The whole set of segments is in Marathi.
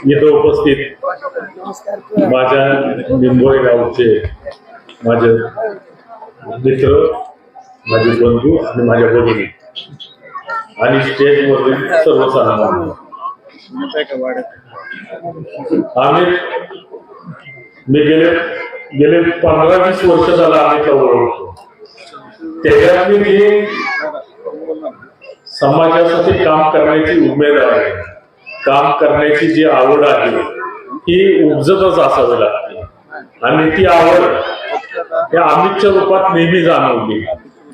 इथं उपस्थित माझ्या निंबोळे गावचे माझे मित्र, माझे बंधू आणि माझ्या भगिनी आणि स्टेजवरील सर्व सामान्य आम्ही मी गेले 15-20 वर्ष झाला आम्ही ओळखतो. त्याच्यातली जी समाजासाठी काम करण्याची उमेद आहे, काम करण्याची जी आवड आहे ही उपजतच असावी लागते आणि ती आवड या अमितच्या रूपात नेहमी जाणवली.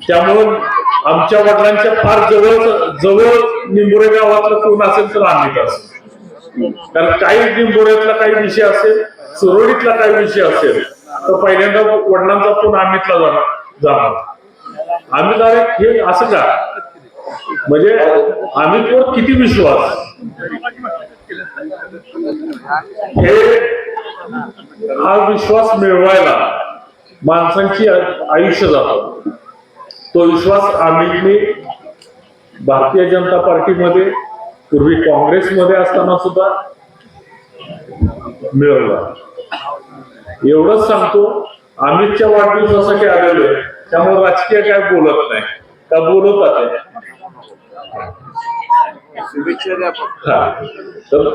त्यामुळं आमच्या वडिलांच्या फार जवळ निंबोरे गावातलं कोण असेल तर अमित असेल. कारण काही निंबोऱ्यातला काही विषय असेल, सुरवडीतला काही विषय असेल तर पहिल्यांदा वडिलांचा फोन अमितला जाणार. अमित अरे हे असं का, म्हणजे अमितवर किती विश्वास, हा विश्वास मिळवायला माणसांची आयुष्य जातं. तो विश्वास अमितने भारतीय जनता पार्टीमध्ये, पूर्वी काँग्रेसमध्ये असताना सुद्धा मिळवला. एवढंच सांगतो, अमितच्या वाढदिवसासाठी आलेलो आहे त्यामुळे राजकीय काय बोलत नाही का, बोलवतात तर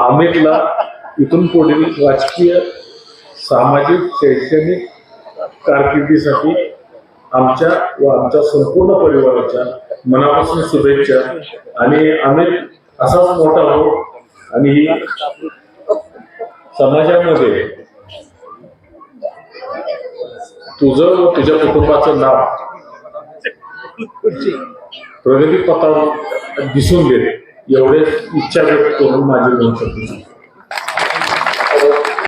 अमितला इथून पुढील राजकीय, सामाजिक, शैक्षणिक कारकिर्दीसाठी आमच्या व आमच्या संपूर्ण परिवाराच्या मनापासून शुभेच्छा. आणि अमित असाच मोठा हो आणि समाजामध्ये तुझं व तुझ्या कुटुंबाचं नाव प्रगती पथावर दिसून दे, एवढेच इच्छा व्यक्त करून माझी दोन शब्द.